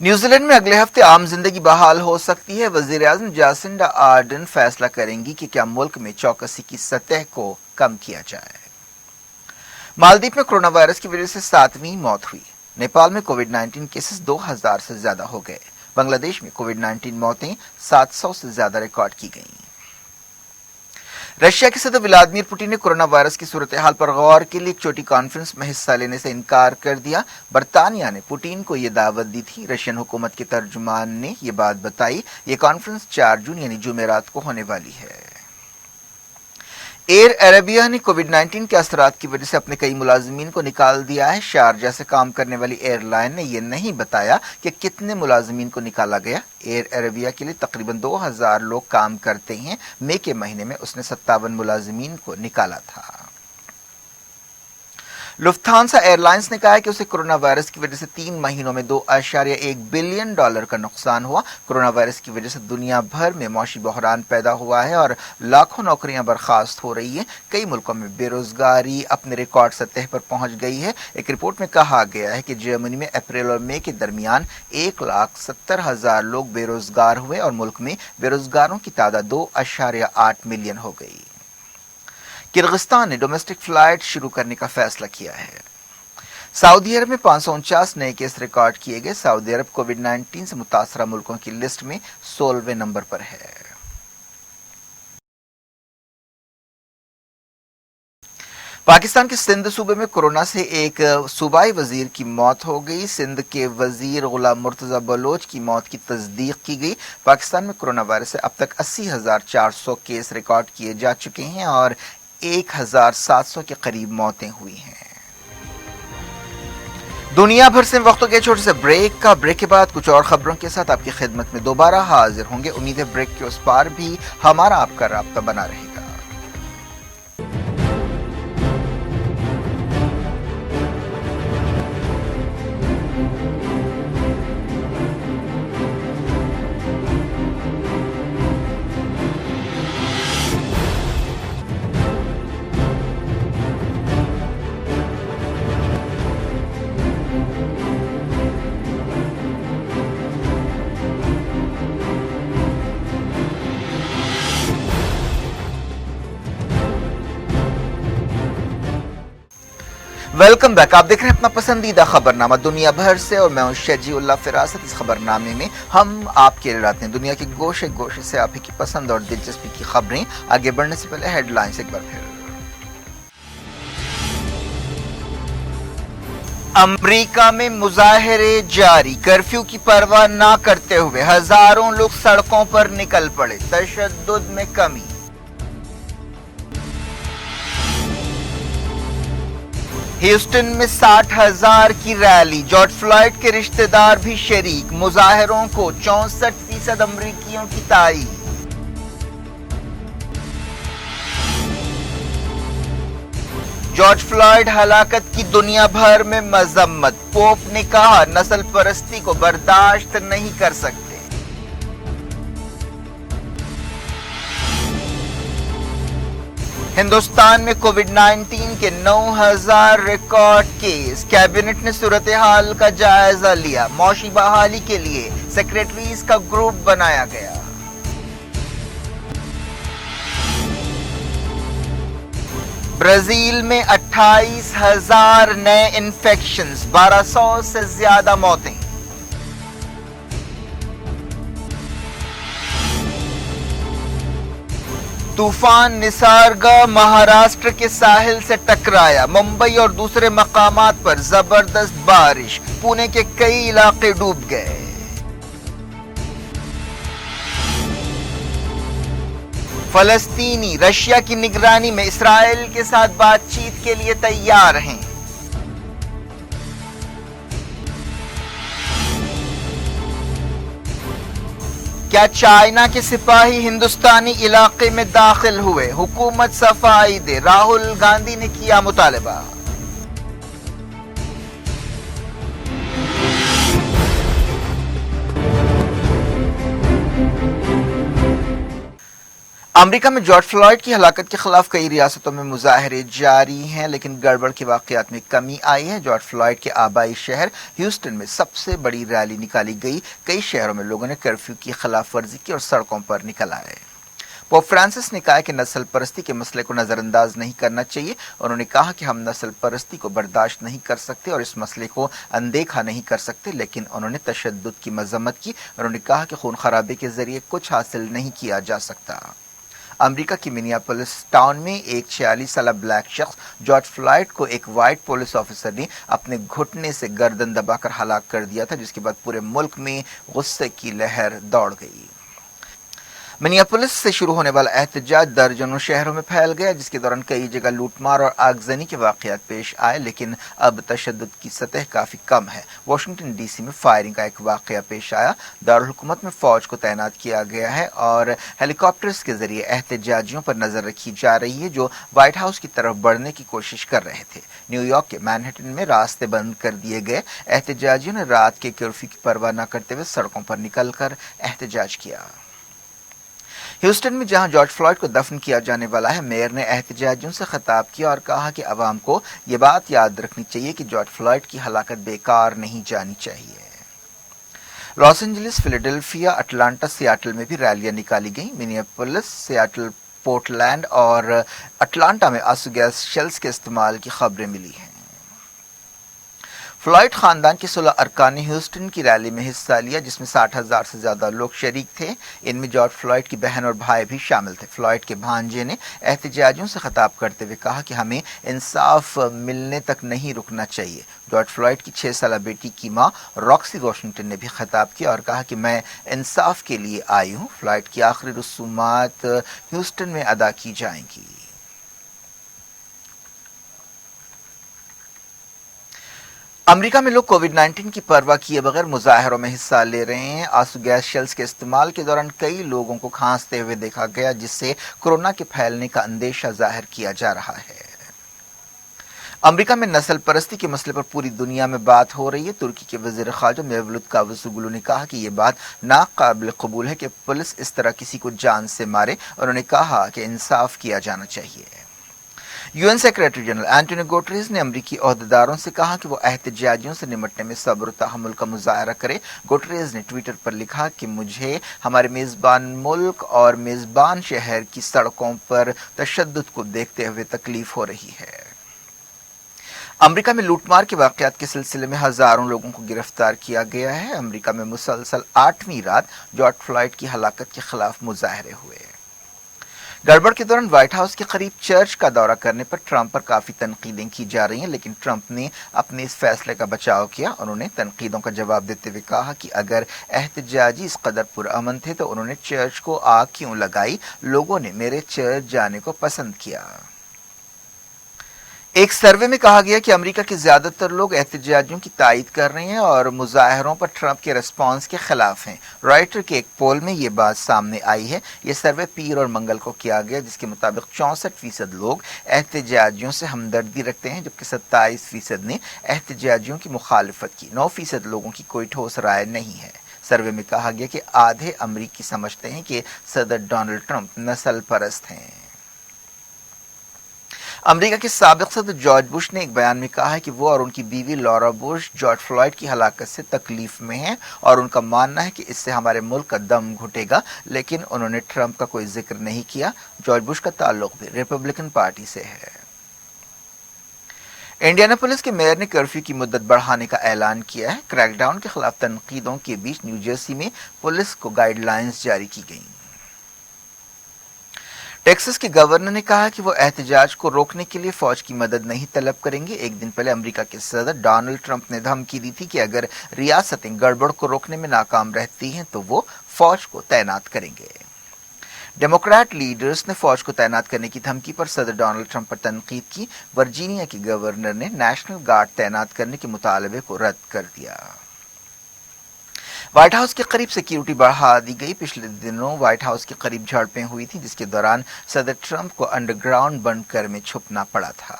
New Zealand میں اگلے ہفتے عام زندگی بحال ہو سکتی ہے. وزیر اعظم جاسنڈا آرڈن فیصلہ کریں گی کہ کیا ملک میں چوکسی کی سطح کو کم کیا جائے. مالدیپ میں کرونا وائرس کی وجہ سے 7ویں موت ہوئی. نیپال میں کووڈ 19 کیسز 2000 سے زیادہ ہو گئے. بنگلہ دیش میں کووڈ 19 موتیں 700 سے زیادہ ریکارڈ کی گئیں. رشیا کے صدر ولادیمیر پوٹن نے کرونا وائرس کی صورتحال پر غور کے لیے ایک چھوٹی کانفرنس میں حصہ لینے سے انکار کر دیا. برطانیہ نے پوٹن کو یہ دعوت دی تھی. رشین حکومت کے ترجمان نے یہ بات بتائی. یہ کانفرنس 4 جون یعنی جمعرات کو ہونے والی ہے. ایئر عربیہ نے کووڈ 19 کے اثرات کی وجہ سے اپنے کئی ملازمین کو نکال دیا ہے. شارجہ سے کام کرنے والی ایئر لائن نے یہ نہیں بتایا کہ کتنے ملازمین کو نکالا گیا. ایئر عربیہ کے لیے تقریباً 2000 لوگ کام کرتے ہیں. مئی کے مہینے میں اس نے 57 ملازمین کو نکالا تھا. لفتھانسا ایئر لائنز نے کہا ہے کہ اسے کرونا وائرس کی وجہ سے 3 مہینوں میں $2.1 بلین کا نقصان ہوا. کرونا وائرس کی وجہ سے دنیا بھر میں معاشی بحران پیدا ہوا ہے اور لاکھوں نوکریاں برخاست ہو رہی ہیں. کئی ملکوں میں بے روزگاری اپنے ریکارڈ سطح پر پہنچ گئی ہے. ایک رپورٹ میں کہا گیا ہے کہ جرمنی میں اپریل اور مئی کے درمیان 1,70,000 لوگ بے روزگار ہوئے اور ملک میں بے روزگاروں کی تعداد 2.8 ملین ہو گئی. کرغستان نے ڈومیسٹک فلائٹ شروع کرنے کا فیصلہ کیا ہے. سعودی عرب میں 549 نئے کیس ریکارڈ کیے گئے. سعودی عرب کووڈ 19 سے متاثرہ ملکوں کی لسٹ میں 16ویں نمبر پر ہے. پاکستان کے سندھ صوبے میں کورونا سے ایک صوبائی وزیر کی موت ہو گئی. سندھ کے وزیر غلام مرتضی بلوچ کی موت کی تصدیق کی گئی. پاکستان میں کورونا وائرس سے اب تک 80,400 کیس ریکارڈ کیے جا چکے ہیں اور 1,700 کے قریب موتیں ہوئی ہیں. دنیا بھر سے وقت ہو گیا چھوٹے سے بریک کا. بریک کے بعد کچھ اور خبروں کے ساتھ آپ کی خدمت میں دوبارہ حاضر ہوں گے. امید ہے بریک کے اس پار بھی ہمارا آپ کا رابطہ بنا رہے گا. Welcome back. آپ دیکھ رہے ہیں اپنا پسندیدہ خبرنامہ دنیا بھر سے اور میں ہوں شجی اللہ فراست. اس خبرنامے میں ہم آپ کے لیے لاتے ہیں دنیا کے گوشے گوشے سے آپ کی پسند اور دلچسپی کی خبریں. آگے بڑھنے سے پہلے ہیڈ لائنز ایک بار پھر. امریکہ میں مظاہرے جاری. کرفیو کی پرواہ نہ کرتے ہوئے ہزاروں لوگ سڑکوں پر نکل پڑے. تشدد میں کمی. ہیوسٹن میں 60,000 کی ریلی. جارج فلائیڈ کے رشتہ دار بھی شریک. مظاہروں کو 64% امریکیوں کی تائید. جارج فلائیڈ ہلاکت کی دنیا بھر میں مذمت. پوپ نے کہا نسل پرستی کو برداشت نہیں کر سکتے. ہندوستان میں کووڈ 19 کے 9,000 ریکارڈ کیس. کیبنٹ نے صورتحال کا جائزہ لیا. معاشی بحالی کے لیے سیکریٹریز کا گروپ بنایا گیا. برازیل میں 28,000 نئے انفیکشنز. 1,200 سے زیادہ موتیں. طوفان نسارگا مہاراشٹر کے ساحل سے ٹکرایا. ممبئی اور دوسرے مقامات پر زبردست بارش. پونے کے کئی علاقے ڈوب گئے. فلسطینی رشیا کی نگرانی میں اسرائیل کے ساتھ بات چیت کے لیے تیار ہیں. کیا چائنا کے سپاہی ہندوستانی علاقے میں داخل ہوئے؟ حکومت صفائی دے. راہل گاندھی نے کیا مطالبہ. امریکہ میں جارج فلائیڈ کی ہلاکت کے خلاف کئی ریاستوں میں مظاہرے جاری ہیں، لیکن گڑبڑ کے واقعات میں کمی آئی ہے۔ جارج فلائیڈ کے آبائی شہر ہیوسٹن میں سب سے بڑی ریلی نکالی گئی۔ کئی شہروں میں لوگوں نے کرفیو کی خلاف ورزی کی اور سڑکوں پر نکل آئے۔ پوپ فرانسس نے کہا کہ نسل پرستی کے مسئلے کو نظر انداز نہیں کرنا چاہیے۔ انہوں نے کہا کہ ہم نسل پرستی کو برداشت نہیں کر سکتے اور اس مسئلے کو اندیکھا نہیں کر سکتے، لیکن انہوں نے تشدد کی مذمت کی۔ انہوں نے کہا کہ خون خرابے کے ذریعے کچھ حاصل نہیں کیا جا سکتا۔ امریکہ کی منیاپولس ٹاؤن میں ایک 46 سالہ بلیک شخص جارج فلائیڈ کو ایک وائٹ پولیس آفیسر نے اپنے گھٹنے سے گردن دبا کر ہلاک کر دیا تھا، جس کے بعد پورے ملک میں غصے کی لہر دوڑ گئی۔ منیاپولس سے شروع ہونے والا احتجاج درجنوں شہروں میں پھیل گیا، جس کے دوران کئی جگہ لوٹ مار اور آگزنی کے واقعات پیش آئے، لیکن اب تشدد کی سطح کافی کم ہے۔ واشنگٹن ڈی سی میں فائرنگ کا ایک واقعہ پیش آیا۔ دارالحکومت میں فوج کو تعینات کیا گیا ہے اور ہیلی کاپٹرز کے ذریعے احتجاجیوں پر نظر رکھی جا رہی ہے جو وائٹ ہاؤس کی طرف بڑھنے کی کوشش کر رہے تھے۔ نیو یارک کے مینہٹن میں راستے بند کر دیے گئے۔ احتجاجیوں نے رات کے کرفیو کی پرواہ نہ کرتے ہوئے سڑکوں پر نکل کر احتجاج کیا۔ ہیوسٹن میں جہاں جارج فلائیڈ کو دفن کیا جانے والا ہے، میئر نے احتجاجیوں سے خطاب کیا اور کہا کہ عوام کو یہ بات یاد رکھنی چاہیے کہ جارج فلائیڈ کی ہلاکت بیکار نہیں جانی چاہیے۔ لاس اینجلس، فیلاڈیلفیا، اٹلانٹا، سیاٹل میں بھی ریلیاں نکالی گئیں۔ منیاپولس، سیاٹل، پورٹلینڈ اور اٹلانٹا میں آنسو گیس شیلز کے استعمال کی خبریں ملی ہیں۔ فلائیڈ خاندان کے 16 ارکان نے ہیوسٹن کی ریلی میں حصہ لیا، جس میں 60,000 سے زیادہ لوگ شریک تھے۔ ان میں جارج فلائیڈ کی بہن اور بھائی بھی شامل تھے۔ فلائیڈ کے بھانجے نے احتجاجیوں سے خطاب کرتے ہوئے کہا کہ ہمیں انصاف ملنے تک نہیں رکنا چاہیے۔ جارج فلائیڈ کی 6 سالہ بیٹی کی ماں راکسی واشنگٹن نے بھی خطاب کیا اور کہا کہ میں انصاف کے لیے آئی ہوں۔ فلائیڈ کی آخری رسومات ہیوسٹن میں ادا کی جائیں گی۔ امریکہ میں لوگ کووڈ 19 کی پرواہ کیے بغیر مظاہروں میں حصہ لے رہے ہیں۔ آنسو گیس شیلز کے استعمال کے دوران کئی لوگوں کو کھانستے ہوئے دیکھا گیا، جس سے کورونا کے پھیلنے کا اندیشہ ظاہر کیا جا رہا ہے۔ امریکہ میں نسل پرستی کے مسئلے پر پوری دنیا میں بات ہو رہی ہے۔ ترکی کے وزیر خارجہ میولوت کاوسوگلو نے کہا کہ یہ بات ناقابل قبول ہے کہ پولیس اس طرح کسی کو جان سے مارے۔ انہوں نے کہا کہ انصاف کیا جانا چاہیے۔ U N secretary general Antonio Guterres نے امریکی عہدیداروں سے کہا کہ وہ احتجاجیوں سے نمٹنے میں صبر و تحمل کا مظاہرہ کرے۔ گوٹریز نے ٹویٹر پر لکھا کہ مجھے ہمارے میزبان ملک اور میزبان شہر کی سڑکوں پر تشدد کو دیکھتے ہوئے تکلیف ہو رہی ہے۔ امریکہ میں لوٹ مار کے واقعات کے سلسلے میں ہزاروں لوگوں کو گرفتار کیا گیا ہے۔ امریکہ میں مسلسل 8ویں رات جارج فلائیڈ کی ہلاکت کے خلاف مظاہرے ہوئے۔ گڑبڑ کے دوران وائٹ ہاؤس کے قریب چرچ کا دورہ کرنے پر ٹرمپ پر کافی تنقیدیں کی جا رہی ہیں، لیکن ٹرمپ نے اپنے اس فیصلے کا بچاؤ کیا۔ انہوں نے تنقیدوں کا جواب دیتے ہوئے کہا کہ اگر احتجاجی اس قدر پرامن تھے تو انہوں نے چرچ کو آگ کیوں لگائی؟ لوگوں نے میرے چرچ جانے کو پسند کیا۔ ایک سروے میں کہا گیا کہ امریکہ کے زیادہ تر لوگ احتجاجیوں کی تائید کر رہے ہیں اور مظاہروں پر ٹرمپ کے ریسپانس کے خلاف ہیں۔ رائٹر کے ایک پول میں یہ بات سامنے آئی ہے۔ یہ سروے پیر اور منگل کو کیا گیا، جس کے مطابق 64% لوگ احتجاجیوں سے ہمدردی رکھتے ہیں، جبکہ 27% نے احتجاجیوں کی مخالفت کی۔ 9% لوگوں کی کوئی ٹھوس رائے نہیں ہے۔ سروے میں کہا گیا کہ آدھے امریکی سمجھتے ہیں کہ صدر ڈونلڈ ٹرمپ نسل پرست ہیں۔ امریکہ کے سابق صدر جارج بش نے ایک بیان میں کہا ہے کہ وہ اور ان کی بیوی لورا بش جارج فلائیڈ کی ہلاکت سے تکلیف میں ہیں اور ان کا ماننا ہے کہ اس سے ہمارے ملک کا دم گھٹے گا، لیکن انہوں نے ٹرمپ کا کوئی ذکر نہیں کیا۔ جارج بش کا تعلق بھی ریپبلکن پارٹی سے ہے۔ انڈیانا پولیس کے میئر نے کرفیو کی مدت بڑھانے کا اعلان کیا ہے۔ کریک ڈاؤن کے خلاف تنقیدوں کے بیچ نیو جرسی میں پولیس کو گائیڈ لائنز جاری کی گئیں۔ ٹیکسس کے گورنر نے کہا کہ وہ احتجاج کو روکنے کے لیے فوج کی مدد نہیں طلب کریں گے۔ ایک دن پہلے امریکہ کے صدر ڈونلڈ ٹرمپ نے دھمکی دی تھی کہ اگر ریاستیں گڑبڑ کو روکنے میں ناکام رہتی ہیں تو وہ فوج کو تعینات کریں گے۔ ڈیموکریٹ لیڈرز نے فوج کو تعینات کرنے کی دھمکی پر صدر ڈونلڈ ٹرمپ پر تنقید کی۔ ورجینیا کے گورنر نے نیشنل گارڈ تعینات کرنے کے مطالبے کو رد کر دیا۔ وائٹ ہاؤس کے قریب سیکیورٹی بڑھا دی گئی۔ پچھلے دنوں وائٹ ہاؤس کے قریب جھڑپیں ہوئی تھیں، جس کے دوران صدر ٹرمپ کو انڈر گراؤنڈ بنکر میں چھپنا پڑا تھا۔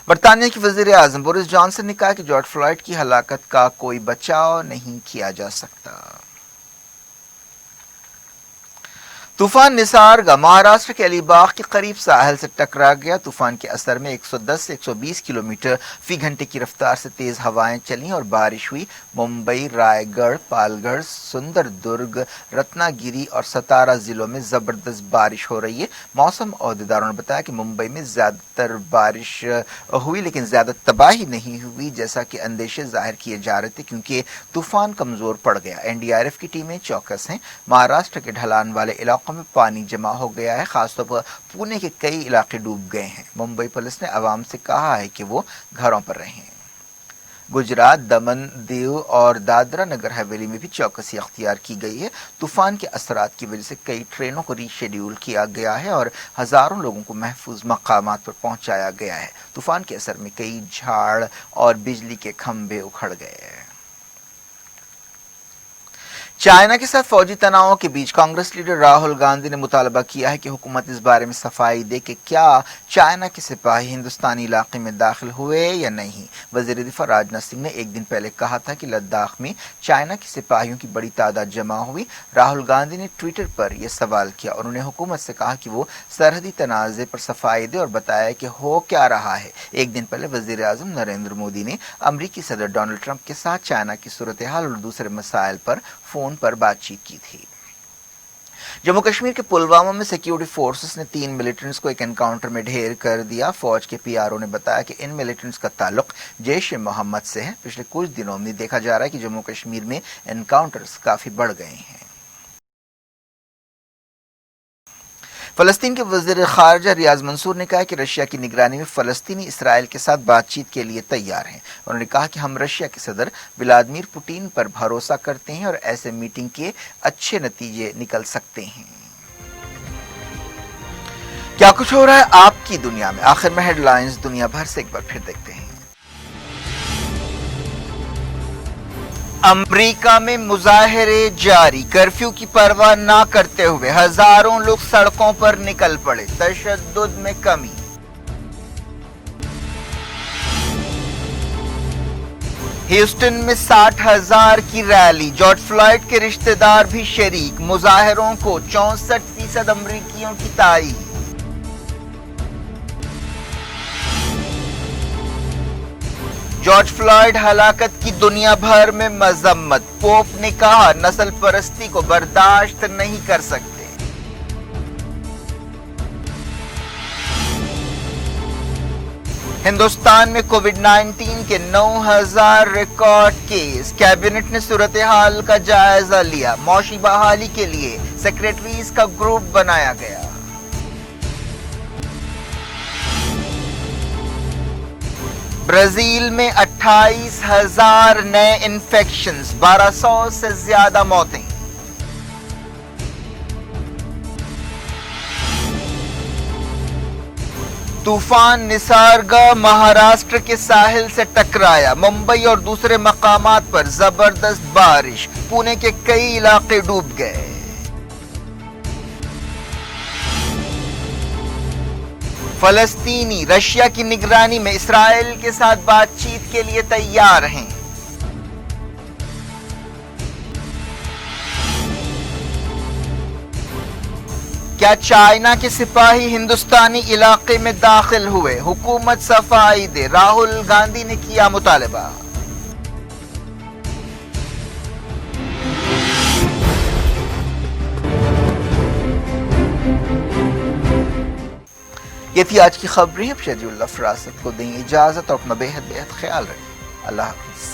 برطانیہ کے وزیر اعظم بورس جانسن نے کہا کہ جارج فلائیڈ کی ہلاکت کا کوئی بچاؤ نہیں کیا جا سکتا۔ طوفان نسارگا مہاراشٹر کے علی باغ کے قریب ساحل سے ٹکرا گیا۔ طوفان کے اثر میں 110 سے 120 کلومیٹر فی گھنٹے کی رفتار سے تیز ہوائیں چلیں اور بارش ہوئی۔ ممبئی، رائے گڑھ، پالگڑھ، سندر درگ، رتنا گیری اور ستارہ ضلعوں میں زبردست بارش ہو رہی ہے۔ موسم عہدیداروں نے بتایا کہ ممبئی میں زیادہ تر بارش ہوئی لیکن زیادہ تباہی نہیں ہوئی جیسا کہ اندیشے ظاہر کیے جا رہے تھے، کیونکہ طوفان کمزور پڑ گیا۔ NDRF کی ٹیمیں چوکس ہیں۔ مہاراشٹر کے ڈھلان والے علاقوں میں پانی جمع ہو گیا ہے، خاص طور پر پونے کے کئی علاقے ڈوب گئے ہیں۔ ممبئی پولیس نے عوام سے کہا ہے کہ وہ گھروں پر رہیں۔ گجرات، دمن، دیو اور دادرا نگر حویلی میں بھی چوکسی اختیار کی گئی ہے۔ طوفان کے اثرات کی وجہ سے کئی ٹرینوں کو ری شیڈیول کیا گیا ہے اور ہزاروں لوگوں کو محفوظ مقامات پر پہنچایا گیا ہے۔ طوفان کے اثر میں کئی جھاڑ اور بجلی کے کھمبے اکھڑ گئے ہیں۔ چائنا کے ساتھ فوجی تناؤ کے بیچ کانگریس لیڈر راہل گاندھی نے مطالبہ کیا ہے کہ حکومت اس بارے میں صفائی دے کہ کیا چائنا کے سپاہی ہندوستانی علاقے میں داخل ہوئے یا نہیں۔ وزیر دفاع راجناتھ سنگھ نے ایک دن پہلے کہا تھا کہ لداخ میں چائنا کے سپاہیوں کی بڑی تعداد جمع ہوئی۔ راہل گاندھی نے ٹویٹر پر یہ سوال کیا اور انہوں نے حکومت سے کہا کہ وہ سرحدی تنازع پر صفائی دے اور بتایا کہ ہو کیا رہا ہے۔ ایک دن پہلے وزیر اعظم نریندر مودی نے امریکی صدر ڈونلڈ ٹرمپ کے ساتھ چائنا کی صورتحال اور دوسرے مسائل پر فون پر بات چیت کی تھی۔ جموں کشمیر کے پلوامہ میں سیکیورٹی فورسز نے 3 ملیٹنٹس کو ایک انکاؤنٹر میں ڈھیر کر دیا۔ فوج کے PRO نے بتایا کہ ان ملیٹنٹس کا تعلق جیش محمد سے ہے۔ پچھلے کچھ دنوں میں دیکھا جا رہا ہے کہ جموں کشمیر میں انکاؤنٹرز کافی بڑھ گئے ہیں۔ فلسطین کے وزیر خارجہ ریاض منصور نے کہا کہ رشیا کی نگرانی میں فلسطینی اسرائیل کے ساتھ بات چیت کے لیے تیار ہیں۔ انہوں نے کہا کہ ہم رشیا کے صدر ولادیمیر پوٹین پر بھروسہ کرتے ہیں اور ایسے میٹنگ کے اچھے نتیجے نکل سکتے ہیں۔ کیا کچھ ہو رہا ہے آپ کی دنیا میں؟ آخر میں ہیڈ لائنز دنیا بھر سے ایک بار پھر دیکھتے ہیں۔ امریکہ میں مظاہرے جاری، کرفیو کی پرواہ نہ کرتے ہوئے ہزاروں لوگ سڑکوں پر نکل پڑے، تشدد میں کمی۔ ہیوسٹن میں 60,000 کی ریلی، جارج فلائیڈ کے رشتہ دار بھی شریک، مظاہروں کو 64% امریکیوں کی تائید۔ جارج فلائیڈ ہلاکت کی دنیا بھر میں مذمت، پوپ نے کہا نسل پرستی کو برداشت نہیں کر سکتے۔ ہندوستان میں کووڈ-19 کے 9,000 ریکارڈ کیس، کیبنٹ نے صورتحال کا جائزہ لیا، معاشی بحالی کے لیے سیکریٹریز کا گروپ بنایا گیا۔ برازیل میں 28,000 نئے انفیکشنز، 1,200 سے زیادہ موتیں۔ طوفان نسارگا مہاراشٹر کے ساحل سے ٹکرایا، ممبئی اور دوسرے مقامات پر زبردست بارش، پونے کے کئی علاقے ڈوب گئے۔ فلسطینی رشیا کی نگرانی میں اسرائیل کے ساتھ بات چیت کے لیے تیار ہیں۔ کیا چائنا کے سپاہی ہندوستانی علاقے میں داخل ہوئے؟ حکومت صفائی دے، راہل گاندھی نے کیا مطالبہ۔ یہ تھی آج کی خبریں۔ اب شہری اللہ فراست کو دیں اجازت اور اپنا بے حد خیال رکھیں۔ اللہ حافظ۔